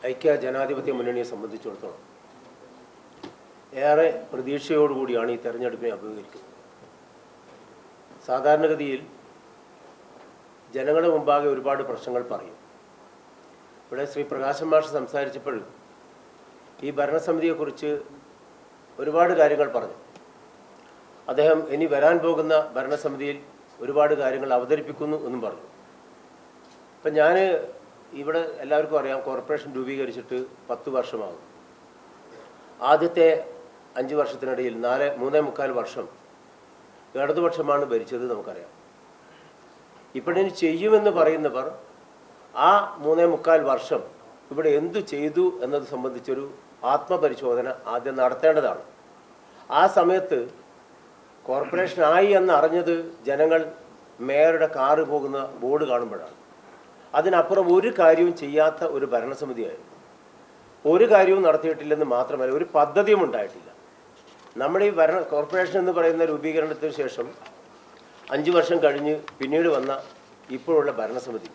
ഐക്യ ജനാധിപത്യ മുന്നണിയെ സംബന്ധിച്ചിടത്തോളം ഏറെ പ്രതീക്ഷയോടുകൂടിയാണ് ഈ തെരഞ്ഞെടുപ്പിനെ അഭിമുഖീകരിക്കുന്നത്. സാധാരണഗതിയിൽ ജനങ്ങളുടെ മുമ്പാകെ ഒരുപാട് പ്രശ്നങ്ങൾ പറയും. ഇവിടെ ശ്രീ പ്രകാശൻ മാഷ് സംസാരിച്ചപ്പോൾ ഈ ഭരണസമിതിയെക്കുറിച്ച് ഒരുപാട് കാര്യങ്ങൾ പറഞ്ഞു. അദ്ദേഹം ഇനി വരാൻ പോകുന്ന ഭരണസമിതിയിൽ ഒരുപാട് കാര്യങ്ങൾ അവതരിപ്പിക്കുന്നു എന്നും പറഞ്ഞു. ഇപ്പം ഞാൻ ഇവിടെ എല്ലാവർക്കും അറിയാം, കോർപ്പറേഷൻ രൂപീകരിച്ചിട്ട് 10 വർഷമാകും. ആദ്യത്തെ 5 വർഷത്തിനിടയിൽ 3.25 വർഷം ഇടതുപക്ഷമാണ് ഭരിച്ചത് നമുക്കറിയാം. ഇപ്പോഴിനി ചെയ്യുമെന്ന് പറയുന്നവർ ആ 3.25 വർഷം ഇവിടെ എന്തു ചെയ്തു എന്നത് സംബന്ധിച്ചൊരു ആത്മപരിശോധന ആദ്യം നടത്തേണ്ടതാണ്. ആ സമയത്ത് കോർപ്പറേഷനായി എന്ന് അറിഞ്ഞത് ജനങ്ങൾ മേയറുടെ കാറ് പോകുന്ന ബോർഡ് കാണുമ്പോഴാണ്. അതിനപ്പുറം ഒരു കാര്യവും ചെയ്യാത്ത ഒരു ഭരണസമിതിയായിരുന്നു. ഒരു കാര്യവും നടത്തിയിട്ടില്ലെന്ന് മാത്രമല്ല, ഒരു പദ്ധതിയും ഉണ്ടായിട്ടില്ല. നമ്മുടെ ഈ കോർപ്പറേഷൻ എന്ന് പറയുന്ന രൂപീകരണത്തിന് ശേഷം 5 വർഷം കഴിഞ്ഞ് പിന്നീട് വന്ന ഇപ്പോഴുള്ള ഭരണസമിതി,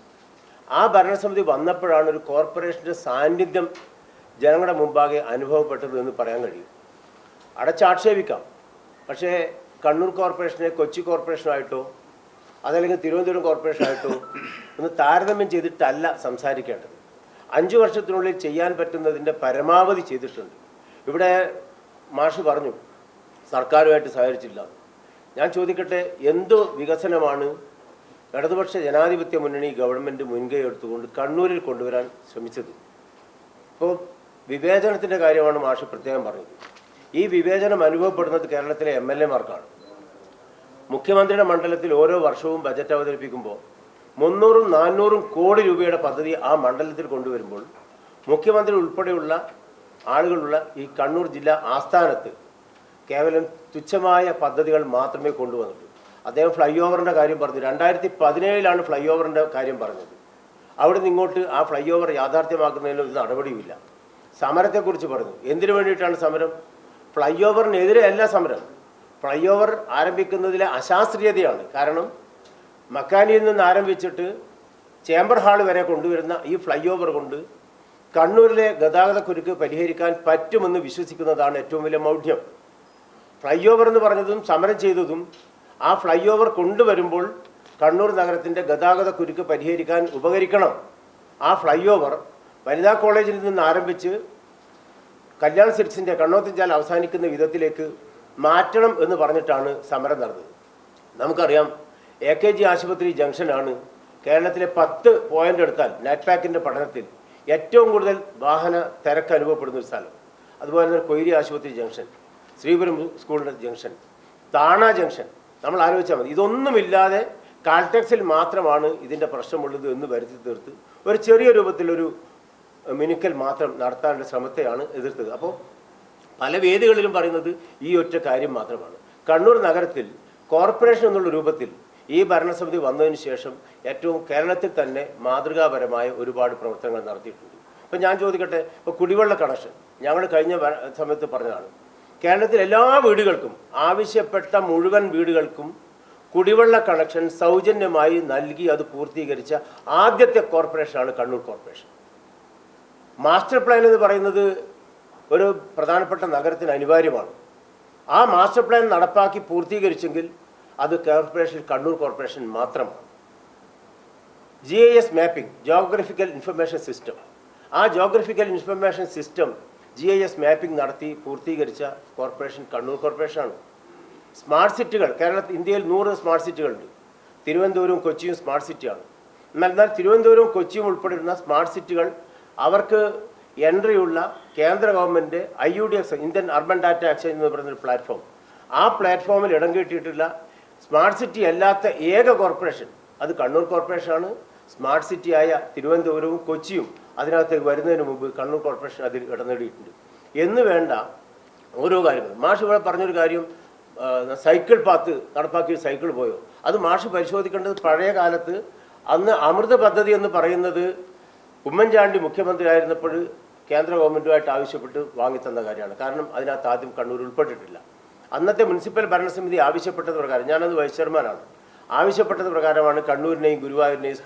ആ ഭരണസമിതി വന്നപ്പോഴാണ് ഒരു കോർപ്പറേഷൻ്റെ സാന്നിധ്യം ജനങ്ങളുടെ മുമ്പാകെ അനുഭവപ്പെട്ടത് എന്ന് പറയാൻ കഴിയും. അടച്ചാക്ഷേപിക്കാം, പക്ഷേ കണ്ണൂർ കോർപ്പറേഷനെ കൊച്ചി കോർപ്പറേഷനായിട്ടോ അതല്ലെങ്കിൽ തിരുവനന്തപുരം കോർപ്പറേഷനായിട്ടോ ഒന്ന് താരതമ്യം ചെയ്തിട്ടല്ല സംസാരിക്കേണ്ടത്. 5 വർഷത്തിനുള്ളിൽ ചെയ്യാൻ പറ്റുന്നതിൻ്റെ പരമാവധി ചെയ്തിട്ടുണ്ട്. ഇവിടെ മാഷ് പറഞ്ഞു സർക്കാരുമായിട്ട് സഹകരിച്ചില്ല. ഞാൻ ചോദിക്കട്ടെ, എന്തു വികസനമാണ് ഇടതുപക്ഷ ജനാധിപത്യ മുന്നണി ഗവൺമെൻറ് മുൻകൈ എടുത്തുകൊണ്ട് കണ്ണൂരിൽ കൊണ്ടുവരാൻ ശ്രമിച്ചത്? ഇപ്പോൾ വിവേചനത്തിൻ്റെ കാര്യമാണ് മാഷ് പ്രത്യേകം പറഞ്ഞത്. ഈ വിവേചനം അനുഭവപ്പെടുന്നത് കേരളത്തിലെ MLA-മാർക്കാണ്. മുഖ്യമന്ത്രിയുടെ മണ്ഡലത്തിൽ ഓരോ വർഷവും ബജറ്റ് അവതരിപ്പിക്കുമ്പോൾ 300-400 കോടി രൂപയുടെ പദ്ധതി ആ മണ്ഡലത്തിൽ കൊണ്ടുവരുമ്പോൾ മുഖ്യമന്ത്രി ഉൾപ്പെടെയുള്ള ആളുകളുള്ള ഈ കണ്ണൂർ ജില്ലാ ആസ്ഥാനത്ത് കേവലം തുച്ഛമായ പദ്ധതികൾ മാത്രമേ കൊണ്ടുവന്നുള്ളൂ. അദ്ദേഹം ഫ്ലൈ ഓവറിൻ്റെ കാര്യം പറഞ്ഞു. 2017 ഫ്ലൈ ഓവറിൻ്റെ കാര്യം പറഞ്ഞത്. അവിടെ നിന്ന് ഇങ്ങോട്ട് ആ ഫ്ലൈ ഓവർ യാഥാർത്ഥ്യമാക്കുന്നതിന് ഒരു നടപടിയുമില്ല. സമരത്തെക്കുറിച്ച് പറഞ്ഞു. എന്തിനു വേണ്ടിയിട്ടാണ് സമരം? ഫ്ലൈ ഓവറിനെതിരെയല്ല സമരം. ഫ്ലൈ ഓവർ ആരംഭിക്കുന്നതിലെ അശാസ്ത്രീയതയാണ്. കാരണം മക്കാനിയിൽ നിന്ന് ആരംഭിച്ചിട്ട് ചേംബർ ഹാൾ വരെ കൊണ്ടുവരുന്ന ഈ ഫ്ലൈ ഓവർ കൊണ്ട് കണ്ണൂരിലെ ഗതാഗതക്കുരുക്ക് പരിഹരിക്കാൻ പറ്റുമെന്ന് വിശ്വസിക്കുന്നതാണ് ഏറ്റവും വലിയ മൗഢ്യം. ഫ്ലൈ ഓവർ എന്ന് പറഞ്ഞതും സമരം ചെയ്തതും ആ ഫ്ലൈ ഓവർ കൊണ്ടുവരുമ്പോൾ കണ്ണൂർ നഗരത്തിൻ്റെ ഗതാഗതക്കുരുക്ക് പരിഹരിക്കാൻ ഉപകരിക്കണം. ആ ഫ്ലൈ ഓവർ വനിതാ കോളേജിൽ നിന്ന് ആരംഭിച്ച് കല്യാൺ സിൽക്സിൻ്റെ കണ്ണോത്തിച്ചാൽ അവസാനിക്കുന്ന വിധത്തിലേക്ക് മാറ്റണം എന്ന് പറഞ്ഞിട്ടാണ് സമരം നടന്നത്. നമുക്കറിയാം, AKG ആശുപത്രി ജംഗ്ഷനാണ് കേരളത്തിലെ 10 പോയിന്റ് എടുത്താൽ നെറ്റ്പാക്കിൻ്റെ പഠനത്തിൽ ഏറ്റവും കൂടുതൽ വാഹന തിരക്ക് അനുഭവപ്പെടുന്ന ഒരു സ്ഥലം. അതുപോലെ തന്നെ കൊയിരി ആശുപത്രി ജംഗ്ഷൻ, ശ്രീപുരം സ്കൂളിൻ്റെ ജംഗ്ഷൻ, താണ ജംഗ്ഷൻ. നമ്മൾ ആലോചിച്ചാൽ മതി. ഇതൊന്നുമില്ലാതെ കാൽടെക്സിൽ മാത്രമാണ് ഇതിൻ്റെ പ്രശ്നമുള്ളത് എന്ന് വരുത്തി തീർത്ത് ഒരു ചെറിയ രൂപത്തിലൊരു മിനുക്കൽ മാത്രം നടത്താനുള്ള ശ്രമത്തെയാണ് എതിർത്തത്. അപ്പോൾ പല വേദികളിലും പറയുന്നത് ഈ ഒറ്റ കാര്യം മാത്രമാണ്. കണ്ണൂർ നഗരത്തിൽ കോർപ്പറേഷൻ എന്നുള്ള രൂപത്തിൽ ഈ ഭരണസമിതി വന്നതിന് ശേഷം ഏറ്റവും കേരളത്തിൽ തന്നെ മാതൃകാപരമായ ഒരുപാട് പ്രവർത്തനങ്ങൾ നടത്തിയിട്ടുണ്ട്. ഇപ്പം ഞാൻ ചോദിക്കട്ടെ, ഇപ്പോൾ കുടിവെള്ള കണക്ഷൻ ഞങ്ങൾ കഴിഞ്ഞ സമയത്ത് പറഞ്ഞതാണ്. കേരളത്തിൽ എല്ലാ വീടുകൾക്കും, ആവശ്യപ്പെട്ട മുഴുവൻ വീടുകൾക്കും കുടിവെള്ള കണക്ഷൻ സൗജന്യമായി നൽകി അത് പൂർത്തീകരിച്ച ആദ്യത്തെ കോർപ്പറേഷനാണ് കണ്ണൂർ കോർപ്പറേഷൻ. മാസ്റ്റർ പ്ലാൻ എന്ന് പറയുന്നത് ഒരു പ്രധാനപ്പെട്ട നഗരത്തിന് അനിവാര്യമാണ്. ആ മാസ്റ്റർ പ്ലാൻ നടപ്പാക്കി പൂർത്തീകരിച്ചെങ്കിൽ അത് കണ്ണൂർ കോർപ്പറേഷൻ മാത്രമാണ്. GIS mapping, geographical information system, ആ geographical information system GIS mapping നടത്തി പൂർത്തീകരിച്ച കോർപ്പറേഷൻ കണ്ണൂർ കോർപ്പറേഷനാണ്. സ്മാർട്ട് സിറ്റികൾ, ഇന്ത്യയിൽ 100 സ്മാർട്ട് സിറ്റികളുണ്ട്. തിരുവനന്തപുരവും കൊച്ചിയും സ്മാർട്ട് സിറ്റിയാണ്. എന്നാൽ തിരുവനന്തപുരവും കൊച്ചിയും ഉൾപ്പെടുന്ന സ്മാർട്ട് സിറ്റികൾ അവർക്ക് എൻട്രിയുള്ള കേന്ദ്ര government IUDX, Indian urban data exchange എന്ന് പറയുന്നൊരു പ്ലാറ്റ്ഫോം, ആ പ്ലാറ്റ്ഫോമിൽ ഇടം കിട്ടിയിട്ടുള്ള സ്മാർട്ട് സിറ്റി അല്ലാത്ത ഏക കോർപ്പറേഷൻ അത് കണ്ണൂർ കോർപ്പറേഷനാണ്. സ്മാർട്ട് സിറ്റിയായ തിരുവനന്തപുരവും കൊച്ചിയും അതിനകത്തേക്ക് വരുന്നതിന് മുമ്പ് കണ്ണൂർ കോർപ്പറേഷൻ അതിൽ ഇടം നേടിയിട്ടുണ്ട്. എന്ന് വേണ്ട ഓരോ കാര്യങ്ങളും. മാഷ് ഇവിടെ പറഞ്ഞൊരു കാര്യം, സൈക്കിൾ പാത്ത് നടപ്പാക്കി സൈക്കിൾ പോയോ? അത് മാഷ് പരിശോധിക്കേണ്ടത് പഴയ കാലത്ത് അന്ന് അമൃത പദ്ധതി എന്ന് പറയുന്നത് ഉമ്മൻചാണ്ടി മുഖ്യമന്ത്രി ആയിരുന്നപ്പോൾ കേന്ദ്ര ഗവൺമെൻറ്റുമായിട്ട് ആവശ്യപ്പെട്ട് വാങ്ങിത്തന്ന കാര്യമാണ്. കാരണം അതിനകത്ത് ആദ്യം കണ്ണൂർ ഉൾപ്പെട്ടിട്ടില്ല. അന്നത്തെ മുനിസിപ്പൽ ഭരണസമിതി ആവശ്യപ്പെട്ടത് പ്രകാരം, ഞാനത് വൈസ് ചെയർമാനാണ്, ആവശ്യപ്പെട്ടത് പ്രകാരമാണ് കണ്ണൂരിനെയും ഗുരുവായൂരിനെയും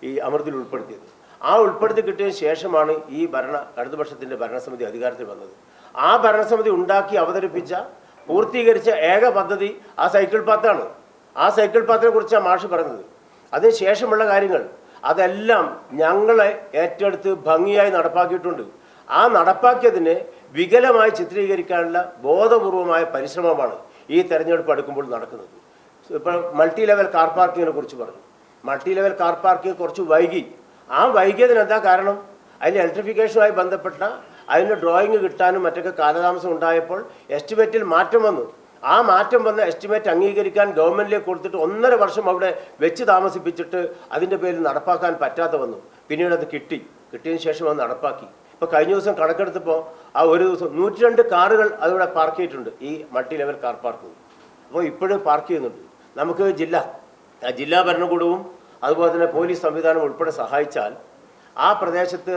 ഈ അമൃതയിൽ ഉൾപ്പെടുത്തിയത്. ആ ഉൾപ്പെടുത്തി കിട്ടിയതിന് ശേഷമാണ് ഈ ഇടതുപക്ഷത്തിൻ്റെ ഭരണസമിതി അധികാരത്തിൽ വന്നത്. ആ ഭരണസമിതി ഉണ്ടാക്കി അവതരിപ്പിച്ച പൂർത്തീകരിച്ച ഏക പദ്ധതി ആ സൈക്കിൾ പാത്താണ്. ആ സൈക്കിൾ പാത്തിനെ കുറിച്ചാണ് മാഷ് പറഞ്ഞത്. അതിനുശേഷമുള്ള കാര്യങ്ങൾ അതെല്ലാം ഞങ്ങളെ ഏറ്റെടുത്ത് ഭംഗിയായി നടപ്പാക്കിയിട്ടുണ്ട്. ആ നടപ്പാക്കിയതിനെ വികലമായി ചിത്രീകരിക്കാനുള്ള ബോധപൂർവമായ പരിശ്രമമാണ് ഈ തെരഞ്ഞെടുപ്പ് അടുക്കുമ്പോൾ നടക്കുന്നത്. ഇപ്പോൾ മൾട്ടി ലെവൽ കാർ പാർക്കിങ്ങിനെ കുറിച്ച് പറഞ്ഞു. മൾട്ടി ലെവൽ കാർ പാർക്കിംഗ് കുറച്ച് വൈകി. ആ വൈകിയതിന് എന്താ കാരണം? അതിൻ്റെ ഇലക്ട്രിഫിക്കേഷനുമായി ബന്ധപ്പെട്ട അതിൻ്റെ ഡ്രോയിങ് കിട്ടാനും മറ്റൊക്കെ കാലതാമസം ഉണ്ടായപ്പോൾ എസ്റ്റിമേറ്റിൽ മാറ്റം വന്നു. ആ മാറ്റം വന്ന എസ്റ്റിമേറ്റ് അംഗീകരിക്കാൻ ഗവൺമെൻറ്റിലേക്ക് കൊടുത്തിട്ട് 1.5 വർഷം അവിടെ വെച്ച് താമസിപ്പിച്ചിട്ട് അതിൻ്റെ പേരിൽ നടപ്പാക്കാൻ പറ്റാതെ വന്നു. പിന്നീട് അത് കിട്ടിയതിന് ശേഷം അത് നടപ്പാക്കി. ഇപ്പോൾ കഴിഞ്ഞ ദിവസം കണക്കെടുത്തപ്പോൾ ആ ഒരു ദിവസം 102 കാറുകൾ അതിവിടെ പാർക്ക് ചെയ്തിട്ടുണ്ട്, ഈ മൾട്ടി ലെവൽ കാർ പാർക്കിംഗ്. അപ്പോൾ ഇപ്പോഴും പാർക്ക് ചെയ്യുന്നുണ്ട്. നമുക്ക് ജില്ലാ ഭരണകൂടവും അതുപോലെ തന്നെ പോലീസ് സംവിധാനം ഉൾപ്പെടെ സഹായിച്ചാൽ ആ പ്രദേശത്ത്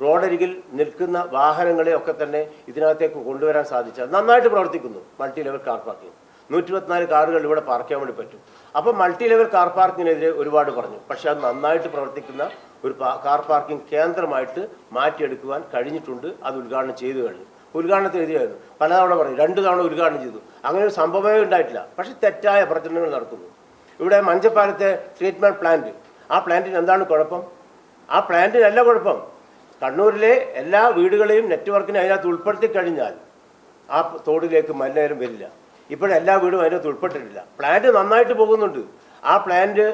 റോഡരികിൽ നിൽക്കുന്ന വാഹനങ്ങളെ ഒക്കെ തന്നെ ഇതിനകത്തേക്ക് കൊണ്ടുവരാൻ സാധിച്ചാൽ നന്നായിട്ട് പ്രവർത്തിക്കുന്നു മൾട്ടി ലെവൽ കാർ പാർക്കിംഗ്. 124 കാറുകൾ ഇവിടെ പാർക്ക് ചെയ്യാൻ വേണ്ടി പറ്റും. അപ്പോൾ മൾട്ടി ലെവൽ കാർ പാർക്കിങ്ങിനെതിരെ ഒരുപാട് പറഞ്ഞു. പക്ഷേ അത് നന്നായിട്ട് പ്രവർത്തിക്കുന്ന ഒരു കാർ പാർക്കിംഗ് കേന്ദ്രമായിട്ട് മാറ്റിയെടുക്കുവാൻ കഴിഞ്ഞിട്ടുണ്ട്. അത് ഉദ്ഘാടനം ചെയ്തു കഴിഞ്ഞു. ഉദ്ഘാടനത്തിനെതിരായിരുന്നു പലതവണ പറഞ്ഞു, 2 തവണ ഉദ്ഘാടനം ചെയ്തു. അങ്ങനെ ഒരു സംഭവമേ ഉണ്ടായിട്ടില്ല. പക്ഷെ തെറ്റായ പ്രചരണങ്ങൾ നടക്കുന്നു. ഇവിടെ മഞ്ചപ്പാലത്തെ ട്രീറ്റ്മെൻറ്റ് പ്ലാന്റ്, ആ പ്ലാന്റിന് എന്താണ് കുഴപ്പം? ആ പ്ലാന്റിനല്ല കുഴപ്പം. കണ്ണൂരിലെ എല്ലാ വീടുകളെയും നെറ്റ്വർക്കിനെ അതിനകത്ത് ഉൾപ്പെടുത്തി കഴിഞ്ഞാൽ ആ തോടിലേക്ക് മലിനജലം വരില്ല. ഇപ്പോഴെല്ലാ വീടും അതിനകത്ത് ഉൾപ്പെട്ടിട്ടില്ല. പ്ലാന്റ് നന്നായിട്ട് പോകുന്നുണ്ട്. ആ പ്ലാന്റ്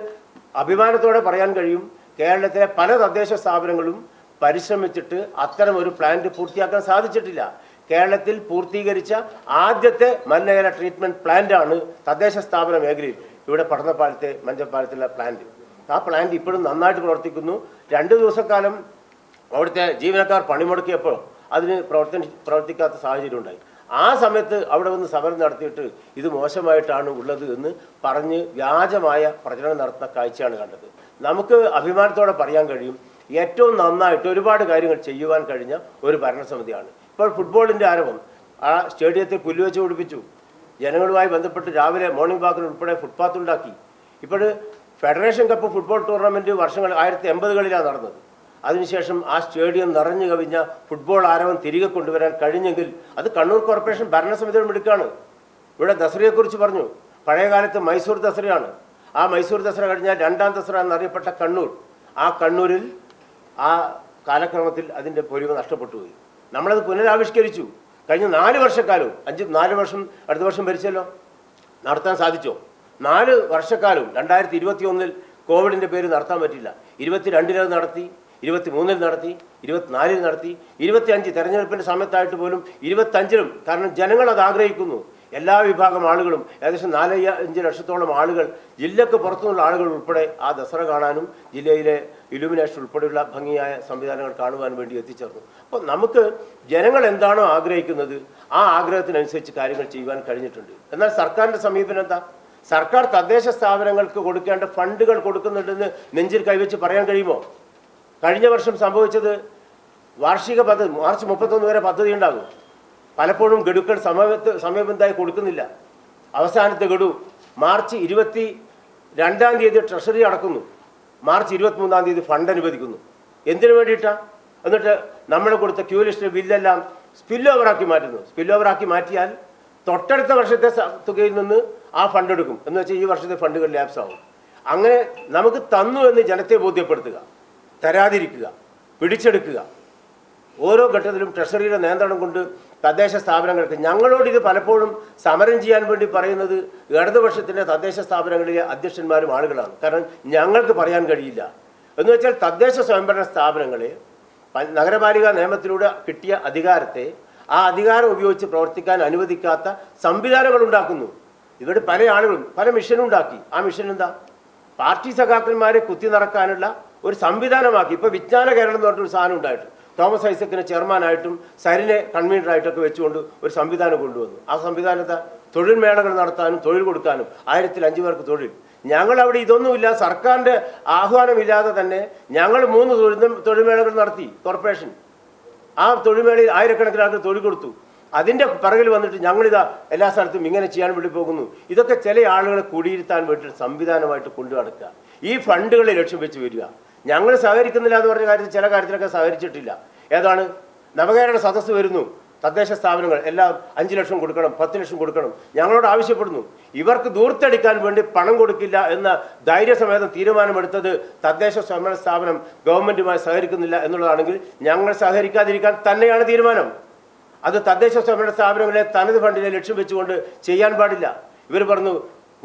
അഭിമാനത്തോടെ പറയാൻ കഴിയും, കേരളത്തിലെ പല തദ്ദേശ സ്ഥാപനങ്ങളും പരിശ്രമിച്ചിട്ട് അത്തരം ഒരു പ്ലാന്റ് പൂർത്തിയാക്കാൻ സാധിച്ചിട്ടില്ല. കേരളത്തിൽ പൂർത്തീകരിച്ച ആദ്യത്തെ മലിനജല ട്രീറ്റ്മെൻറ്റ് പ്ലാന്റാണ് തദ്ദേശ സ്ഥാപന മേഖലയിൽ ഇവിടെ മഞ്ചപ്പാലത്തിലെ പ്ലാന്റ്. ആ പ്ലാന്റ് ഇപ്പോഴും നന്നായിട്ട് പ്രവർത്തിക്കുന്നു. 2 ദിവസക്കാലം അവിടുത്തെ ജീവനക്കാർ പണിമുടക്കിയപ്പോൾ അതിന് പ്രവർത്തിക്കാത്ത സാഹചര്യം ഉണ്ടായി. ആ സമയത്ത് അവിടെ വന്ന് സമരം നടത്തിയിട്ട് ഇത് മോശമായിട്ടാണ് ഉള്ളത് എന്ന് പറഞ്ഞ് വ്യാജമായ പ്രചരണം നടത്തുന്ന കാഴ്ചയാണ് കണ്ടത്. നമുക്ക് അഭിമാനത്തോടെ പറയാൻ കഴിയും, ഏറ്റവും നന്നായിട്ട് ഒരുപാട് കാര്യങ്ങൾ ചെയ്യുവാൻ കഴിഞ്ഞ ഒരു ഭരണസമിതിയാണ്. ഇപ്പോൾ ഫുട്ബോളിൻ്റെ ആരവം ആ സ്റ്റേഡിയത്തിൽ പുല്ലുവെച്ച് പിടിപ്പിച്ചു. ജനങ്ങളുമായി ബന്ധപ്പെട്ട് രാവിലെ മോർണിംഗ് വാക്കിന് ഉൾപ്പെടെ ഫുട്പാത്ത് ഉണ്ടാക്കി. ഇപ്പോൾ ഫെഡറേഷൻ കപ്പ് ഫുട്ബോൾ ടൂർണമെൻറ്റ് വർഷങ്ങൾ 1980-കളിലാണ് നടന്നത്. അതിനുശേഷം ആ സ്റ്റേഡിയം നിറഞ്ഞു കവിഞ്ഞ ഫുട്ബോൾ ആരവം തിരികെ കൊണ്ടുവരാൻ കഴിഞ്ഞെങ്കിൽ അത് കണ്ണൂർ കോർപ്പറേഷൻ ഭരണസമിതിയുടെ മിടുക്കാണ്. ഇവിടെ ദസറയെക്കുറിച്ച് പറഞ്ഞു. പഴയകാലത്ത് മൈസൂർ ദസറയാണ്. ആ മൈസൂർ ദസറ കഴിഞ്ഞാൽ 2ാം ദസറ എന്നറിയപ്പെട്ട കണ്ണൂർ. ആ കണ്ണൂരിൽ ആ കാലക്രമത്തിൽ അതിൻ്റെ പൊലിമ നഷ്ടപ്പെട്ടു പോയി. നമ്മളത് പുനരാവിഷ്കരിച്ചു. കഴിഞ്ഞ 4 വർഷക്കാലവും 4 വർഷം അടുത്ത വർഷം ഭരിച്ചല്ലോ, നടത്താൻ സാധിച്ചോ? 4 വർഷക്കാലവും 2021 കോവിഡിൻ്റെ പേര് നടത്താൻ പറ്റില്ല. 22 നടത്തി, 23 നടത്തി, 24 നടത്തി, 25 തെരഞ്ഞെടുപ്പിൻ്റെ സമയത്തായിട്ട് പോലും 25 കാരണം ജനങ്ങൾ അത് ആഗ്രഹിക്കുന്നു. എല്ലാ വിഭാഗം ആളുകളും ഏകദേശം 4-5 ലക്ഷത്തോളം ആളുകൾ ജില്ലക്ക് പുറത്തുനിന്നുള്ള ആളുകൾ ഉൾപ്പെടെ ആ ദസറ കാണാനും ജില്ലയിലെ ഇലുമിനേഷൻ ഉൾപ്പെടെയുള്ള ഭംഗിയായ സംവിധാനങ്ങൾ കാണുവാനും വേണ്ടി എത്തിച്ചേർന്നു. അപ്പോൾ നമുക്ക് ജനങ്ങൾ എന്താണോ ആഗ്രഹിക്കുന്നത് ആ ആഗ്രഹത്തിനനുസരിച്ച് കാര്യങ്ങൾ ചെയ്യുവാൻ കഴിഞ്ഞിട്ടുണ്ട്. എന്നാൽ സർക്കാരിൻ്റെ സമീപനം എന്താ? സർക്കാർ തദ്ദേശ സ്ഥാപനങ്ങൾക്ക് കൊടുക്കേണ്ട ഫണ്ടുകൾ കൊടുക്കുന്നുണ്ടെന്ന് നെഞ്ചിൽ കൈവച്ച് പറയാൻ കഴിയുമോ? കഴിഞ്ഞ വർഷം സംഭവിച്ചത് വാർഷിക പദ്ധതി മാർച്ച് 31 വരെ പദ്ധതി ഉണ്ടാകും. പലപ്പോഴും ഗഡുക്കൾ സമയബന്ധമായി കൊടുക്കുന്നില്ല. അവസാനത്തെ ഗഡു മാർച്ച് 22-ാം തീയതി ട്രഷറി അടക്കുന്നു. മാർച്ച് 23-ാം തീയതി ഫണ്ട് അനുവദിക്കുന്നു. എന്തിനു വേണ്ടിയിട്ടാണ്? എന്നിട്ട് നമ്മൾ കൊടുത്ത ക്യൂ ലിസ്റ്റ് ബില്ലെല്ലാം സ്പിൽ ഓവറാക്കി മാറ്റുന്നു. സ്പിൽ ഓവറാക്കി മാറ്റിയാൽ തൊട്ടടുത്ത വർഷത്തെ തുകയിൽ നിന്ന് ആ ഫണ്ട് എടുക്കും. എന്ന് വെച്ചാൽ ഈ വർഷത്തെ ഫണ്ടുകൾ ലാപ്സ് ആവും. അങ്ങനെ നമുക്ക് തന്നു എന്ന് ജനത്തെ ബോധ്യപ്പെടുത്തുക, തരാതിരിക്കുക, പിടിച്ചെടുക്കുക. ഓരോ ഘട്ടത്തിലും ട്രഷറിയുടെ നിയന്ത്രണം കൊണ്ട് തദ്ദേശ സ്ഥാപനങ്ങൾക്ക് ഞങ്ങളോട് ഇത് പലപ്പോഴും സമരം ചെയ്യാൻ വേണ്ടി പറയുന്നത് ഇടതുപക്ഷത്തിൻ്റെ തദ്ദേശ സ്ഥാപനങ്ങളിലെ അധ്യക്ഷന്മാരും ആളുകളാണ്. കാരണം ഞങ്ങൾക്ക് പറയാൻ കഴിയില്ല. എന്ന് വെച്ചാൽ തദ്ദേശ സ്വയംഭരണ സ്ഥാപനങ്ങളെ നഗരപാലിക നിയമത്തിലൂടെ കിട്ടിയ അധികാരത്തെ ആ അധികാരം ഉപയോഗിച്ച് പ്രവർത്തിക്കാൻ അനുവദിക്കാത്ത സംവിധാനങ്ങൾ ഉണ്ടാക്കുന്നു. ഇവിടെ പല ആളുകളും പല മിഷനുണ്ടാക്കി. ആ മിഷൻ എന്താ? പാർട്ടി സഖാക്കന്മാരെ കുത്തി നടക്കാനുള്ള ഒരു സംവിധാനമാക്കി. ഇപ്പോൾ വിജ്ഞാന കേരളം എന്ന് പറഞ്ഞൊരു സാധനം ഉണ്ടായിട്ട് തോമസ് ഐസക്കിനെ ചെയർമാനായിട്ടും സരിനെ കൺവീനറായിട്ടൊക്കെ വെച്ചുകൊണ്ട് ഒരു സംവിധാനം കൊണ്ടുവന്നു. ആ സംവിധാനത്തെ തൊഴിൽ മേളകൾ നടത്താനും തൊഴിൽ കൊടുക്കാനും 1005 പേർക്ക് തൊഴിൽ. ഞങ്ങളവിടെ ഇതൊന്നുമില്ല, സർക്കാരിൻ്റെ ആഹ്വാനമില്ലാതെ തന്നെ ഞങ്ങൾ 3 തൊഴിൽ മേളകൾ നടത്തി കോർപ്പറേഷൻ. ആ തൊഴിൽമേളയിൽ 1000-കണക്കിന് ആൾക്ക് തൊഴിൽ കൊടുത്തു. അതിൻ്റെ പിറകിൽ വന്നിട്ട് ഞങ്ങളിതാ എല്ലാ സ്ഥലത്തും ഇങ്ങനെ ചെയ്യാൻ വേണ്ടി പോകുന്നു. ഇതൊക്കെ ചില ആളുകളെ കുടിയിരുത്താൻ വേണ്ടിയിട്ട് സംവിധാനമായിട്ട് കൊണ്ടു നടക്കുക. ഈ ഫണ്ടുകളെ ലക്ഷ്യം വെച്ച് വരിക. ഞങ്ങൾ സഹകരിക്കുന്നില്ല എന്ന് പറഞ്ഞ കാര്യത്തിൽ ചില കാര്യത്തിലൊക്കെ സഹകരിച്ചിട്ടില്ല. ഏതാണ്? നവകേരള സദസ്സ് വരുന്നു, തദ്ദേശ സ്ഥാപനങ്ങൾ എല്ലാം 5 ലക്ഷം കൊടുക്കണം, 10 ലക്ഷം കൊടുക്കണം, ഞങ്ങളോട് ആവശ്യപ്പെടുന്നു. ഇവർക്ക് ദൂർത്തടിക്കാൻ വേണ്ടി പണം കൊടുക്കില്ല എന്ന ധൈര്യസമേതം തീരുമാനമെടുത്തത് തദ്ദേശ സ്വയംഭരണ സ്ഥാപനം ഗവൺമെൻറ്റുമായി സഹകരിക്കുന്നില്ല എന്നുള്ളതാണെങ്കിൽ ഞങ്ങൾ സഹകരിക്കാതിരിക്കാൻ തന്നെയാണ് തീരുമാനം. അത് തദ്ദേശ സ്വയംഭരണ സ്ഥാപനങ്ങളെ തനത് ഫണ്ടിനെ ലക്ഷ്യം വെച്ചുകൊണ്ട് ചെയ്യാൻ പാടില്ല. ഇവർ പറഞ്ഞു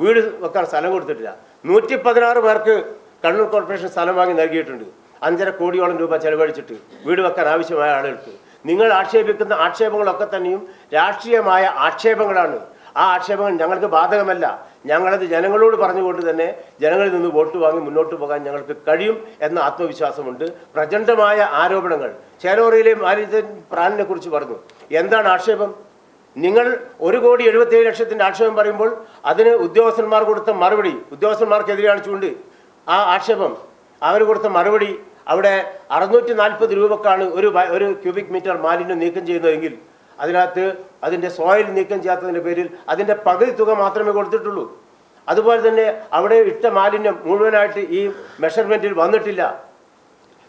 വീട് വെക്കാൻ സ്ഥലം കൊടുത്തിട്ടില്ല. 116 പേർക്ക് കണ്ണൂർ കോർപ്പറേഷൻ സ്ഥലം വാങ്ങി നൽകിയിട്ടുണ്ട്. 5.5 കോടിയോളം രൂപ ചെലവഴിച്ചിട്ട് വീട് വെക്കാൻ ആവശ്യമായ ആളുകൾക്ക്. നിങ്ങൾ ആക്ഷേപിക്കുന്ന ആക്ഷേപങ്ങളൊക്കെ തന്നെയും രാഷ്ട്രീയമായ ആക്ഷേപങ്ങളാണ്. ആ ആക്ഷേപങ്ങൾ ഞങ്ങൾക്ക് ബാധകമല്ല. ഞങ്ങളത് ജനങ്ങളോട് പറഞ്ഞുകൊണ്ട് തന്നെ ജനങ്ങളിൽ നിന്ന് വോട്ട് വാങ്ങി മുന്നോട്ട് പോകാൻ ഞങ്ങൾക്ക് കഴിയും എന്ന ആത്മവിശ്വാസമുണ്ട്. പ്രചണ്ഡമായ ആരോപണങ്ങൾ ചേലോറയിലെ മാലിന്യ പ്ലാനിനെ കുറിച്ച് പറഞ്ഞു. എന്താണ് ആക്ഷേപം? നിങ്ങൾ 1,77,00,000 ആക്ഷേപം പറയുമ്പോൾ അതിന് ഉദ്യോഗസ്ഥന്മാർ കൊടുത്ത മറുപടി, ഉദ്യോഗസ്ഥന്മാർക്കെതിരെയാണ് ചൂണ്ട് ആ ആക്ഷേപം. അവർ കൊടുത്ത മറുപടി അവിടെ 640 രൂപക്കാണ് ഒരു ക്യൂബിക് മീറ്റർ മാലിന്യം നീക്കം ചെയ്യുന്നതെങ്കിൽ അതിനകത്ത് അതിൻ്റെ സോയിൽ നീക്കം ചെയ്യാത്തതിൻ്റെ പേരിൽ അതിൻ്റെ പകുതി തുക മാത്രമേ കൊടുത്തിട്ടുള്ളൂ. അതുപോലെ തന്നെ അവിടെ ഇട്ട മാലിന്യം മുഴുവനായിട്ട് ഈ മെഷർമെൻറ്റിൽ വന്നിട്ടില്ല.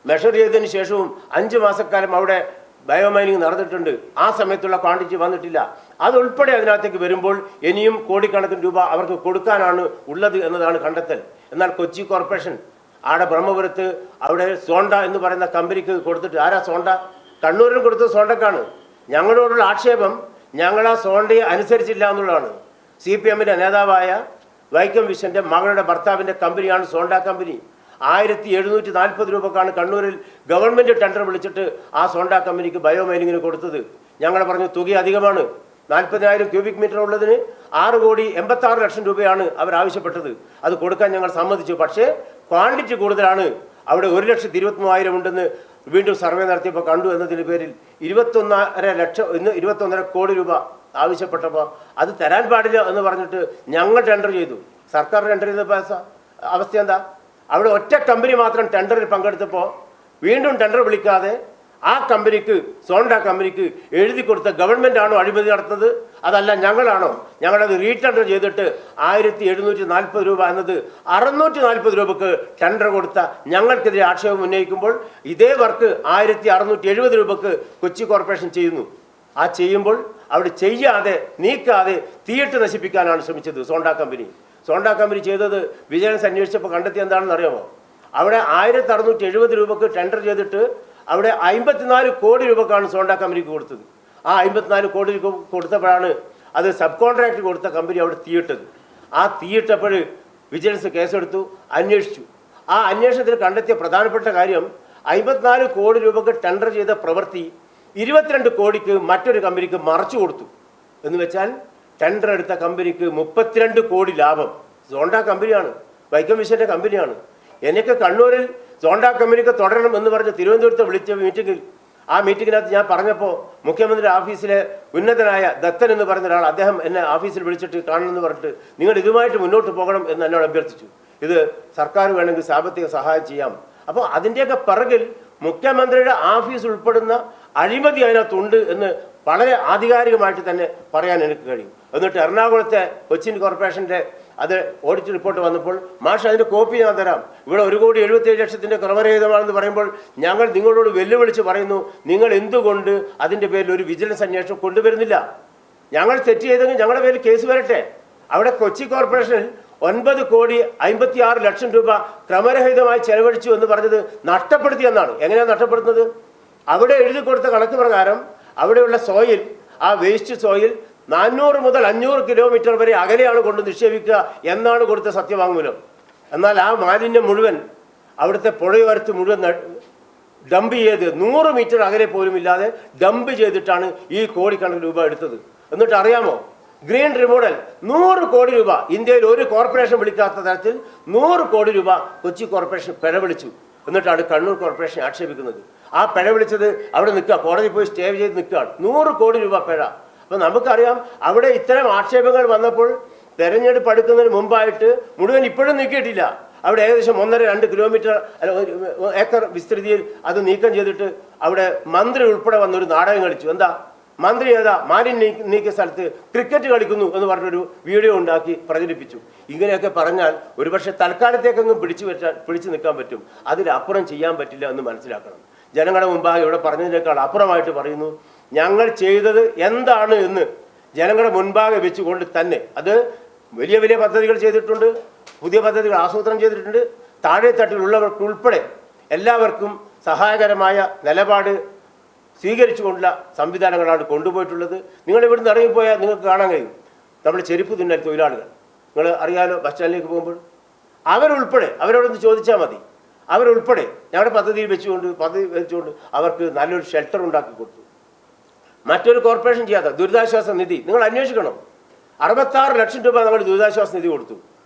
മെഷർ ചെയ്തതിന് ശേഷവും 5 മാസക്കാലം അവിടെ ബയോമൈനിങ് നടന്നിട്ടുണ്ട്. ആ സമയത്തുള്ള ക്വാണ്ടിറ്റി വന്നിട്ടില്ല. അതുൾപ്പെടെ അതിനകത്തേക്ക് വരുമ്പോൾ ഇനിയും കോടിക്കണക്കിന് രൂപ അവർക്ക് കൊടുക്കാനാണ് ഉള്ളത് എന്നതാണ് കണ്ടെത്തൽ. എന്നാൽ കൊച്ചി കോർപ്പറേഷൻ ആടെ ബ്രഹ്മപുരത്ത് അവിടെ സോണ്ട എന്ന് പറയുന്ന കമ്പനിക്ക് കൊടുത്തിട്ട്, ആരാ സോണ്ട? കണ്ണൂരിൽ കൊടുത്തത് സോണ്ടക്കാണ്. ഞങ്ങളോടുള്ള ആക്ഷേപം ഞങ്ങൾ ആ സോണ്ടയെ അനുസരിച്ചില്ല എന്നുള്ളതാണ്. CPM-ന്റെ നേതാവായ വൈക്കം വിശ്വൻ്റെ മകളുടെ ഭർത്താവിൻ്റെ കമ്പനിയാണ് സോണ്ട കമ്പനി. 1740 രൂപക്കാണ് കണ്ണൂരിൽ ഗവൺമെൻറ് ടെൻഡർ വിളിച്ചിട്ട് ആ സോണ്ട കമ്പനിക്ക് ബയോമൈനിങ്ങിന് കൊടുത്തത്. ഞങ്ങൾ പറഞ്ഞു തുക അധികമാണ്. 40,000 ക്യൂബിക് മീറ്റർ ഉള്ളതിന് 6,86,00,000 രൂപയാണ് അവർ ആവശ്യപ്പെട്ടത്. അത് കൊടുക്കാൻ ഞങ്ങൾ സമ്മതിച്ചു. പക്ഷേ ക്വാണ്ടിറ്റി കൂടുതലാണ്. അവിടെ 1,23,000 ഉണ്ടെന്ന് വീണ്ടും സർവേ നടത്തിയപ്പോൾ കണ്ടു എന്നതിൻ്റെ പേരിൽ 21,500,000 കോടി രൂപ ആവശ്യപ്പെട്ടപ്പോൾ അത് തരാൻ പാടില്ല എന്ന് പറഞ്ഞിട്ട് ഞങ്ങൾ ടെൻഡർ ചെയ്തു. സർക്കാർ ടെൻഡർ ചെയ്ത അവസ്ഥ എന്താ? അവിടെ ഒറ്റ കമ്പനി മാത്രം ടെൻഡറിൽ പങ്കെടുത്തപ്പോൾ വീണ്ടും ടെൻഡർ വിളിക്കാതെ ആ കമ്പനിക്ക്, സോണ്ട കമ്പനിക്ക് എഴുതി കൊടുത്ത ഗവൺമെൻറ് ആണോ അഴിമതി നടത്തുന്നത്? അതല്ല ഞങ്ങളാണോ? ഞങ്ങളത് റീടെൻഡർ ചെയ്തിട്ട് 1,740 രൂപ എന്നത് 640 രൂപക്ക് ടെൻഡർ കൊടുത്ത ഞങ്ങൾക്കെതിരെ ആക്ഷേപം ഉന്നയിക്കുമ്പോൾ ഇതേ വർക്ക് 1,670 രൂപക്ക് കൊച്ചി കോർപ്പറേഷൻ ചെയ്യുന്നു. ആ ചെയ്യുമ്പോൾ അവിടെ ചെയ്യാതെ നീക്കാതെ തീയിട്ട് നശിപ്പിക്കാനാണ് ശ്രമിച്ചത് സോണ്ട കമ്പനി. സോണ്ട കമ്പനി ചെയ്തത് വിജിലൻസ് അന്വേഷിച്ചപ്പോൾ കണ്ടെത്തി എന്താണെന്ന് അറിയാമോ? അവിടെ 1,670 രൂപക്ക് ടെൻഡർ ചെയ്തിട്ട് അവിടെ 54 കോടി രൂപക്കാണ് സോണ്ട കമ്പനിക്ക് കൊടുത്തത്. ആ 54 കോടി രൂപ കൊടുത്തപ്പോഴാണ് അത് സബ് കോൺട്രാക്ട് കൊടുത്ത കമ്പനി അവിടെ തീയിട്ടത്. ആ തീയിട്ടപ്പോൾ വിജിലൻസ് കേസെടുത്തു, അന്വേഷിച്ചു. ആ അന്വേഷണത്തിൽ കണ്ടെത്തിയ പ്രധാനപ്പെട്ട കാര്യം 54 കോടി രൂപക്ക് ടെൻഡർ ചെയ്ത പ്രവൃത്തി 22 കോടിക്ക് മറ്റൊരു കമ്പനിക്ക് മറച്ചു കൊടുത്തു. എന്ന് വെച്ചാൽ ടെൻഡർ എടുത്ത കമ്പനിക്ക് 32 കോടി ലാഭം. സോണ്ട കമ്പനിയാണ്, വൈക്കം വിശ്വൻ്റെ കമ്പനിയാണ്. എനിക്ക് കണ്ണൂരിൽ സോണ്ട കമ്പനിക്ക് തുടരണം എന്ന് പറഞ്ഞ് തിരുവനന്തപുരത്ത് വിളിച്ച മീറ്റിങ്ങിൽ, ആ മീറ്റിങ്ങിനകത്ത് ഞാൻ പറഞ്ഞപ്പോൾ മുഖ്യമന്ത്രി ഓഫീസിലെ ഉന്നതനായ ദത്തൻ എന്ന് പറയുന്ന ഒരാൾ, അദ്ദേഹം എന്നെ ഓഫീസിൽ വിളിച്ചിട്ട് കാണണമെന്ന് പറഞ്ഞിട്ട് നിങ്ങൾ ഇതുമായിട്ട് മുന്നോട്ട് പോകണം എന്ന് എന്നോട് അഭ്യർത്ഥിച്ചു. ഇത് സർക്കാർ വേണമെങ്കിൽ സാമ്പത്തിക സഹായം ചെയ്യാം. അപ്പോൾ അതിൻ്റെയൊക്കെ പിറകിൽ മുഖ്യമന്ത്രിയുടെ ഓഫീസ് ഉൾപ്പെടുന്ന അഴിമതി അതിനകത്തുണ്ട് എന്ന് വളരെ ആധികാരികമായിട്ട് തന്നെ പറയാൻ എനിക്ക് കഴിയും. എന്നിട്ട് എറണാകുളത്തെ കൊച്ചിൻ കോർപ്പറേഷൻ്റെ അത് ഓഡിറ്റ് റിപ്പോർട്ട് വന്നപ്പോൾ മാഷ് അതിൻ്റെ കോപ്പി ഞാൻ തരാം. ഇവിടെ 1,77,00,000 ക്രമരഹിതമാണെന്ന് പറയുമ്പോൾ ഞങ്ങൾ നിങ്ങളോട് വെല്ലുവിളിച്ച് പറയുന്നു, നിങ്ങൾ എന്തുകൊണ്ട് അതിൻ്റെ പേരിൽ ഒരു വിജിലൻസ് അന്വേഷണം കൊണ്ടുവരുന്നില്ല? ഞങ്ങൾ തെറ്റ് ചെയ്തെങ്കിൽ ഞങ്ങളുടെ പേരിൽ കേസ് വരട്ടെ. അവിടെ കൊച്ചി കോർപ്പറേഷനിൽ 9,56,00,000 രൂപ ക്രമരഹിതമായി ചെലവഴിച്ചു എന്ന് പറഞ്ഞത് നഷ്ടപ്പെടുത്തിയെന്നാണ്. എങ്ങനെയാണ് നഷ്ടപ്പെടുന്നത്? അവിടെ എഴുതി കൊടുത്ത കണക്ക് പ്രകാരം അവിടെയുള്ള സോയിൽ, ആ വേസ്റ്റ് സോയിൽ 400 മുതൽ 500 കിലോമീറ്റർ വരെ അകലെയാണ് കൊണ്ട് നിക്ഷേപിക്കുക എന്നാണ് കൊടുത്ത സത്യവാങ്മൂലം. എന്നാൽ ആ മാലിന്യം മുഴുവൻ അവിടുത്തെ പുഴയോരത്ത് മുഴുവൻ ഡംപ് ചെയ്ത് 100 മീറ്റർ അകലെ പോലും ഇല്ലാതെ ഡംപ് ചെയ്തിട്ടാണ് ഈ കോടിക്കണക്കിന് രൂപ എടുത്തത്. എന്നിട്ട് അറിയാമോ, ഗ്രീൻ റിമോഡൽ 100 കോടി രൂപ, ഇന്ത്യയിൽ ഒരു കോർപ്പറേഷൻ വിളിക്കാത്ത തരത്തിൽ 100 കോടി രൂപ കൊച്ചി കോർപ്പറേഷൻ പിഴ വിളിച്ചു. എന്നിട്ടാണ് കണ്ണൂർ കോർപ്പറേഷൻ ആക്ഷേപിക്കുന്നത്. ആ പിഴ വിളിച്ചത് അവിടെ നിൽക്കുക, കോടതി പോയി സ്റ്റേ ചെയ്ത് നിൽക്കുകയാണ്. 100 കോടി രൂപ പിഴ. അപ്പോൾ നമുക്കറിയാം അവിടെ ഇത്തരം ആക്ഷേപങ്ങൾ വന്നപ്പോൾ തെരഞ്ഞെടുപ്പ് അടുക്കുന്നതിന് മുമ്പായിട്ട് മുഴുവൻ ഇപ്പോഴും നീക്കിയിട്ടില്ല. അവിടെ ഏകദേശം 1.5-2 കിലോമീറ്റർ ഏക്കർ വിസ്തൃതിയിൽ അത് നീക്കം ചെയ്തിട്ട് അവിടെ മന്ത്രി ഉൾപ്പെടെ വന്നൊരു നാടകം കളിച്ചു. എന്താ മന്ത്രി ഏതാ മാലിന്യം നീക്കിയ സ്ഥലത്ത് ക്രിക്കറ്റ് കളിക്കുന്നു എന്ന് പറഞ്ഞൊരു വീഡിയോ ഉണ്ടാക്കി പ്രചരിപ്പിച്ചു. ഇങ്ങനെയൊക്കെ പറഞ്ഞാൽ ഒരുപക്ഷെ തൽക്കാലത്തേക്കെങ്കിലും പിടിച്ചു നിൽക്കാൻ പറ്റും, അതിലപ്പുറം ചെയ്യാൻ പറ്റില്ല എന്ന് മനസ്സിലാക്കണം. ജനങ്ങളുടെ മുമ്പാകെ ഇവിടെ പറഞ്ഞതിനേക്കാൾ അപ്പുറമായിട്ട് പറയുന്നു, ഞങ്ങൾ ചെയ്തത് എന്താണ് എന്ന് ജനങ്ങളുടെ മുൻപാകെ വെച്ചുകൊണ്ട് തന്നെ അത് വലിയ വലിയ പദ്ധതികൾ ചെയ്തിട്ടുണ്ട്, പുതിയ പദ്ധതികൾ ആസൂത്രണം ചെയ്തിട്ടുണ്ട്. താഴെത്തട്ടിലുള്ളവർക്ക് ഉൾപ്പെടെ എല്ലാവർക്കും സഹായകരമായ നിലപാട് സ്വീകരിച്ചുകൊണ്ടുള്ള സംവിധാനങ്ങളാണ് കൊണ്ടുപോയിട്ടുള്ളത്. നിങ്ങൾ ഇവിടുന്ന് ഇറങ്ങിപ്പോയാൽ നിങ്ങൾക്ക് കാണാൻ കഴിയും നമ്മുടെ ചെരുപ്പ് തുന്നൽ തൊഴിലാളികൾ. നിങ്ങൾ അറിയാലോ, ബസ് സ്റ്റാൻഡിലേക്ക് പോകുമ്പോൾ അവരുൾപ്പെടെ അവരോടൊന്ന് ചോദിച്ചാൽ മതി, അവരുൾപ്പെടെ ഞങ്ങളുടെ പദ്ധതി വെച്ചുകൊണ്ട് അവർക്ക് നല്ലൊരു ഷെൽട്ടർ ഉണ്ടാക്കി കൊടുത്തു. മറ്റൊരു കോർപ്പറേഷൻ ചെയ്യാത്ത ദുരിതാശ്വാസ നിധി നിങ്ങൾ അന്വേഷിക്കണം. 66 ലക്ഷം രൂപ നമ്മൾ ദുരിതാശ്വാസ നിധി കൊടുത്തു.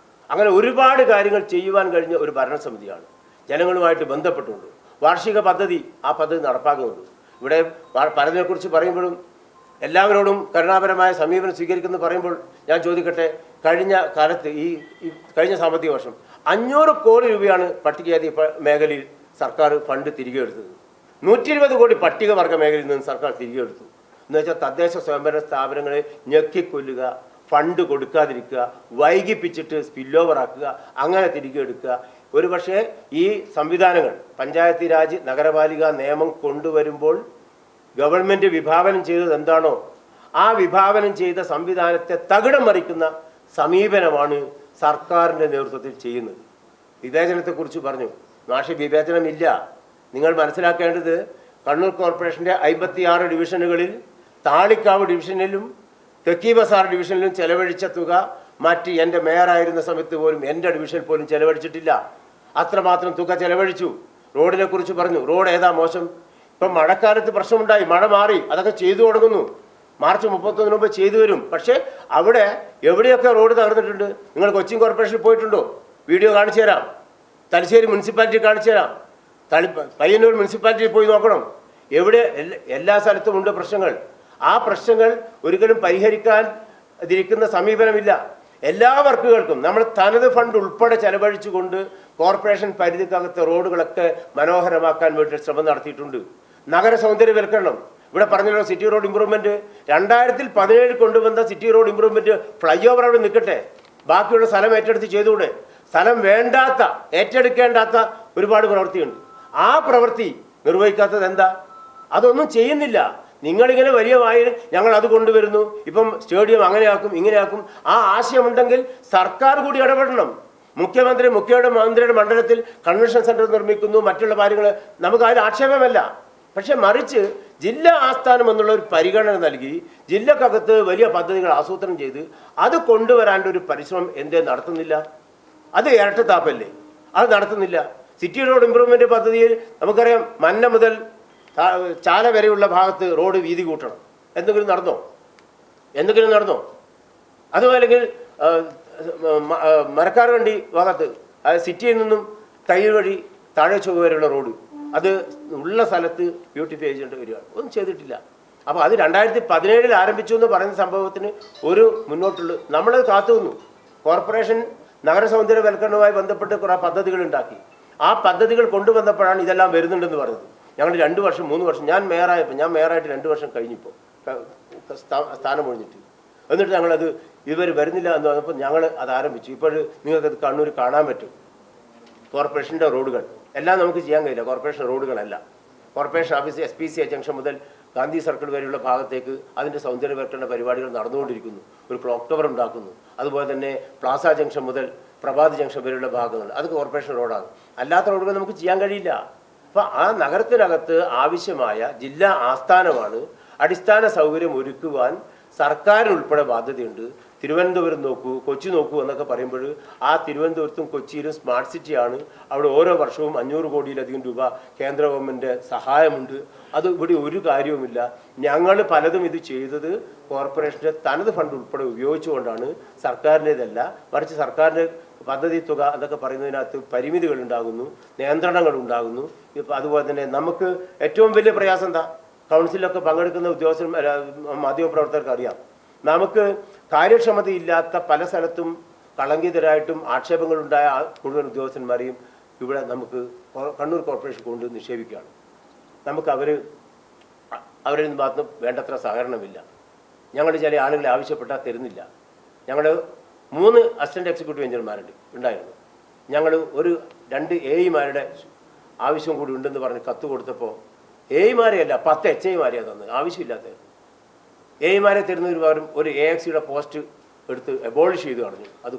അങ്ങനെ ഒരുപാട് കാര്യങ്ങൾ ചെയ്യുവാൻ കഴിഞ്ഞ ഒരു ഭരണസമിതിയാണ്. ജനങ്ങളുമായിട്ട് ബന്ധപ്പെട്ടുകൊണ്ട് വാർഷിക പദ്ധതി ആ പദ്ധതി നടപ്പാക്കുന്നുണ്ട്. ഇവിടെ പലതിനെക്കുറിച്ച് പറയുമ്പോഴും എല്ലാവരോടും കരുണാപരമായ സമീപനം സ്വീകരിക്കുന്നു പറയുമ്പോൾ ഞാൻ ചോദിക്കട്ടെ, കഴിഞ്ഞ കാലത്ത് ഈ കഴിഞ്ഞ സാമ്പത്തിക വർഷം 500 കോടി രൂപയാണ് പട്ടികജാതി മേഖലയിൽ സർക്കാർ ഫണ്ട് തിരികെ എടുത്തത്. 120 കോടി പട്ടികവർഗ മേഖലയിൽ നിന്ന് സർക്കാർ തിരികെ എടുത്തു. എന്ന് വെച്ചാൽ തദ്ദേശ സ്വയംഭരണ സ്ഥാപനങ്ങളെ ഞെക്കിക്കൊല്ലുക, ഫണ്ട് കൊടുക്കാതിരിക്കുക, വൈകിപ്പിച്ചിട്ട് സ്പിൽ ഓവർ ആക്കുക, അങ്ങനെ തിരികെ എടുക്കുക. ഒരു പക്ഷേ ഈ സംവിധാനങ്ങൾ പഞ്ചായത്തി രാജ് നഗരപാലിക നിയമം കൊണ്ടുവരുമ്പോൾ ഗവൺമെൻറ് വിഭാവനം ചെയ്തത് എന്താണോ ആ വിഭാവനം ചെയ്ത സംവിധാനത്തെ തകിടം മറിക്കുന്ന സമീപനമാണ് സർക്കാരിൻ്റെ നേതൃത്വത്തിൽ ചെയ്യുന്നത്. വിവേചനത്തെക്കുറിച്ച് പറഞ്ഞു. വിവേചനമില്ല. നിങ്ങൾ മനസ്സിലാക്കേണ്ടത് കണ്ണൂർ കോർപ്പറേഷൻ്റെ 56 ഡിവിഷനുകളിൽ താളിക്കാവ് ഡിവിഷനിലും തെക്കി ബസാർ ഡിവിഷനിലും ചെലവഴിച്ച തുക മറ്റ് എൻ്റെ മേയറായിരുന്ന സമയത്ത് പോലും എൻ്റെ ഡിവിഷനിൽ പോലും ചെലവഴിച്ചിട്ടില്ല. അത്രമാത്രം തുക ചെലവഴിച്ചു. റോഡിനെ കുറിച്ച് പറഞ്ഞു. റോഡ് ഏതാ മോശം? ഇപ്പം മഴക്കാലത്ത് പ്രശ്നമുണ്ടായി, മഴ മാറി, അതൊക്കെ ചെയ്തു തുടങ്ങുന്നു. മാർച്ച് 31 മുമ്പ് ചെയ്തു വരും. പക്ഷേ അവിടെ എവിടെയൊക്കെ റോഡ് തകർന്നിട്ടുണ്ട്? നിങ്ങൾ കൊച്ചിൻ കോർപ്പറേഷനിൽ പോയിട്ടുണ്ടോ? വീഡിയോ കാണിച്ചു തരാം. തലശ്ശേരി മുനിസിപ്പാലിറ്റി കാണിച്ചു തരാം. പയ്യന്നൂർ മുനിസിപ്പാലിറ്റിയിൽ പോയി നോക്കണം. എവിടെ എല്ലാ സ്ഥലത്തും ഉണ്ട് പ്രശ്നങ്ങൾ. ആ പ്രശ്നങ്ങൾ ഒരിക്കലും പരിഹരിക്കാതിരിക്കുന്ന സമീപനമില്ല. എല്ലാ വർക്കുകൾക്കും നമ്മൾ തനത് ഫണ്ട് ഉൾപ്പെടെ ചെലവഴിച്ചുകൊണ്ട് കോർപ്പറേഷൻ പരിധിക്കകത്തെ റോഡുകളൊക്കെ മനോഹരമാക്കാൻ വേണ്ടി ശ്രമം നടത്തിയിട്ടുണ്ട്. നഗര സൗന്ദര്യവൽക്കരണം ഇവിടെ പറഞ്ഞല്ലോ. സിറ്റി റോഡ് ഇമ്പ്രൂവ്മെൻറ്റ് 2017 കൊണ്ടുവന്ന city road improvement fly over അവിടെ നിൽക്കട്ടെ, ബാക്കിയുള്ള സ്ഥലം ഏറ്റെടുത്ത് ചെയ്തുകൂടെ? സ്ഥലം വേണ്ടാത്ത ഏറ്റെടുക്കേണ്ടാത്ത ഒരുപാട് പ്രവൃത്തിയുണ്ട്. ആ പ്രവൃത്തി നിർവഹിക്കാത്തത് എന്താ? അതൊന്നും ചെയ്യുന്നില്ല. നിങ്ങളിങ്ങനെ വലിയ വായിൽ ഞങ്ങൾ അത് കൊണ്ടുവരുന്നു, ഇപ്പം സ്റ്റേഡിയം അങ്ങനെയാക്കും ഇങ്ങനെയാക്കും. ആ ആശയമുണ്ടെങ്കിൽ സർക്കാർ കൂടി ഇടപെടണം. മുഖ്യമന്ത്രിയുടെ മണ്ഡലത്തിൽ കൺവെൻഷൻ സെൻറ്റർ നിർമ്മിക്കുന്നു, മറ്റുള്ള കാര്യങ്ങൾ നമുക്ക് അതിൽ ആക്ഷേപമല്ല. പക്ഷെ മറിച്ച് ജില്ലാ ആസ്ഥാനം എന്നുള്ള ഒരു പരിഗണന നൽകി ജില്ലക്കകത്ത് വലിയ പദ്ധതികൾ ആസൂത്രണം ചെയ്ത് അത് കൊണ്ടുവരാൻ്റെ ഒരു പരിശ്രമം എന്തേ നടത്തുന്നില്ല? അത് ഇരട്ടത്താപ്പല്ലേ? അത് നടത്തുന്നില്ല. സിറ്റി റോഡ് ഇമ്പ്രൂവ്മെൻറ്റ് പദ്ധതിയിൽ നമുക്കറിയാം, മന്ന മുതൽ ചാല വരെയുള്ള ഭാഗത്ത് റോഡ് വീതി കൂട്ടണം. എന്തെങ്കിലും നടന്നോ? അതുമല്ലെങ്കിൽ മരക്കാർവണ്ടി ഭാഗത്ത് സിറ്റിയിൽ നിന്നും തയ്യൽ വഴി താഴെ ചൊവ്വ വരെയുള്ള റോഡ് അത് ഉള്ള സ്ഥലത്ത് ബ്യൂട്ടിഫൈ ചെയ്യേണ്ട വരികയാണ്. ഒന്നും ചെയ്തിട്ടില്ല. അപ്പോൾ അത് 2017 ആരംഭിച്ചു എന്ന് പറയുന്ന സംഭവത്തിന് ഒരു മുന്നോട്ടുള്ള നമ്മളത് കാത്തുനിന്നു. കോർപ്പറേഷൻ നഗര സൗന്ദര്യവൽക്കരണവുമായി ബന്ധപ്പെട്ട് കുറേ പദ്ധതികൾ ഉണ്ടാക്കി. ആ പദ്ധതികൾ കൊണ്ടുവന്നപ്പോഴാണ് ഇതെല്ലാം വരുന്നുണ്ടെന്ന് പറഞ്ഞത്. ഞങ്ങൾ 2 വർഷം 3 വർഷം ഞാൻ മേയറായിട്ട് 2 വർഷം കഴിഞ്ഞിപ്പോൾ സ്ഥാനം ഒഴിഞ്ഞിട്ട്, എന്നിട്ട് ഞങ്ങളത് ഇതുവരെ വരുന്നില്ല എന്ന് പറഞ്ഞപ്പോൾ ഞങ്ങൾ അത് ആരംഭിച്ചു. ഇപ്പോൾ നിങ്ങൾക്കത് കണ്ണൂർ കാണാൻ പറ്റും. കോർപ്പറേഷൻ്റെ റോഡുകൾ എല്ലാം നമുക്ക് ചെയ്യാൻ കഴിയില്ല. കോർപ്പറേഷൻ റോഡുകളല്ല. കോർപ്പറേഷൻ ഓഫീസ് SPCA ജംഗ്ഷൻ മുതൽ ഗാന്ധി സർക്കിൾ വരെയുള്ള ഭാഗത്തേക്ക് അതിൻ്റെ സൗന്ദര്യവൽക്കരണ പരിപാടികൾ നടന്നുകൊണ്ടിരിക്കുന്നു. ഒരു ക്ലോക്ക് ടവർ ഉണ്ടാക്കുന്നു. അതുപോലെ തന്നെ പ്ലാസ ജംഗ്ഷൻ മുതൽ പ്രഭാത് ജംഗ്ഷൻ വരെയുള്ള ഭാഗങ്ങൾ അത് കോർപ്പറേഷൻ റോഡാണ്. അല്ലാത്ത റോഡുകൾ നമുക്ക് ചെയ്യാൻ കഴിയില്ല. അപ്പോൾ ആ നഗരത്തിനകത്ത് ആവശ്യമായ ജില്ലാ ആസ്ഥാനമാണ്. അടിസ്ഥാന സൗകര്യം ഒരുക്കുവാൻ സർക്കാരിനുൾപ്പെടെ ബാധ്യതയുണ്ട്. തിരുവനന്തപുരം നോക്കൂ, കൊച്ചി നോക്കൂ എന്നൊക്കെ പറയുമ്പോൾ ആ തിരുവനന്തപുരത്തും കൊച്ചിയിലും സ്മാർട്ട് സിറ്റിയാണ്. അവിടെ ഓരോ വർഷവും 500 കോടിയിലധികം രൂപ കേന്ദ്ര ഗവൺമെൻറ് സഹായമുണ്ട്. അത് ഇവിടെ ഒരു കാര്യവുമില്ല. ഞങ്ങൾ പലതും ഇത് ചെയ്തത് കോർപ്പറേഷൻ്റെ തനത് ഫണ്ട് ഉൾപ്പെടെ ഉപയോഗിച്ചുകൊണ്ടാണ്. സർക്കാരിൻ്റേതല്ല. മറിച്ച് സർക്കാരിൻ്റെ പദ്ധതി തുക എന്നൊക്കെ പറയുന്നതിനകത്ത് പരിമിതികൾ ഉണ്ടാകുന്നു, നിയന്ത്രണങ്ങൾ ഉണ്ടാകുന്നു. ഇപ്പം അതുപോലെ തന്നെ നമുക്ക് ഏറ്റവും വലിയ പ്രയാസം എന്താ? കൗൺസിലൊക്കെ പങ്കെടുക്കുന്ന മാധ്യമപ്രവർത്തകർക്ക് അറിയാം. നമുക്ക് കാര്യക്ഷമതയില്ലാത്ത പല സ്ഥലത്തും കളങ്കിതരായിട്ടും ആക്ഷേപങ്ങളുണ്ടായ മുഴുവൻ ഉദ്യോഗസ്ഥന്മാരെയും ഇവിടെ നമുക്ക് കണ്ണൂർ കോർപ്പറേഷൻ കൊണ്ട് നിക്ഷേപിക്കുകയാണ്. നമുക്ക് അവർ അവരിൽ നിന്ന് ഭാഗത്തുനിന്ന് വേണ്ടത്ര സഹകരണമില്ല. ഞങ്ങൾ ചില ആളുകളെ ആവശ്യപ്പെട്ടാൽ തരുന്നില്ല. ഞങ്ങൾ 3 അസിസ്റ്റന്റ് എക്സിക്യൂട്ടീവ് എഞ്ചിനീയർമാരുണ്ട് ഉണ്ടായിരുന്നു. ഞങ്ങൾ ഒരു 2 AEമാരുടെ ആവശ്യം കൂടി ഉണ്ടെന്ന് പറഞ്ഞ് കത്ത് കൊടുത്തപ്പോൾ AEമാരെയല്ല 10 HIമാരെയാണ് തന്നത്. ആവശ്യമില്ലാത്ത AEമാരെ തരുന്നതിന് പകരം ഒരു AXയുടെ പോസ്റ്റ് എടുത്ത് എബോളിഷ് ചെയ്ത് കളഞ്ഞു. അത്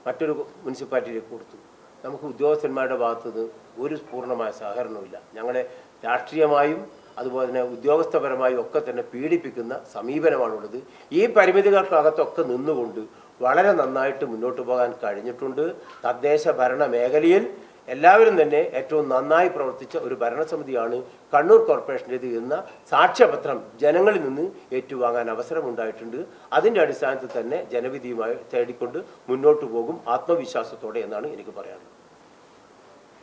മറ്റൊരു മുനിസിപ്പാലിറ്റിയിലേക്ക് കൊടുത്തു. നമുക്ക് ഉദ്യോഗസ്ഥന്മാരുടെ ഭാഗത്തുനിന്ന് ഒരു പൂർണ്ണമായ സഹകരണമില്ല. ഞങ്ങളെ രാഷ്ട്രീയമായും അതുപോലെ തന്നെ ഉദ്യോഗസ്ഥപരമായും ഒക്കെ തന്നെ പീഡിപ്പിക്കുന്ന സമീപനമാണുള്ളത്. ഈ പരിമിതികൾക്കകത്തൊക്കെ നിന്നുകൊണ്ട് വളരെ നന്നായിട്ട് മുന്നോട്ട് പോകാൻ കഴിഞ്ഞിട്ടുണ്ട്. തദ്ദേശ ഭരണ മേഖലയിൽ എല്ലാവരും തന്നെ ഏറ്റവും നന്നായി പ്രവർത്തിച്ച ഒരു ഭരണസമിതിയാണ് കണ്ണൂർ കോർപ്പറേഷൻ്റേത് എന്ന സാക്ഷ്യപത്രം ജനങ്ങളിൽ നിന്ന് ഏറ്റുവാങ്ങാൻ അവസരമുണ്ടായിട്ടുണ്ട്. അതിൻ്റെ അടിസ്ഥാനത്തിൽ തന്നെ ജനവിധിയുമായി തേടിക്കൊണ്ട് മുന്നോട്ട് പോകും ആത്മവിശ്വാസത്തോടെ എന്നാണ് എനിക്ക് പറയാനുള്ളത്.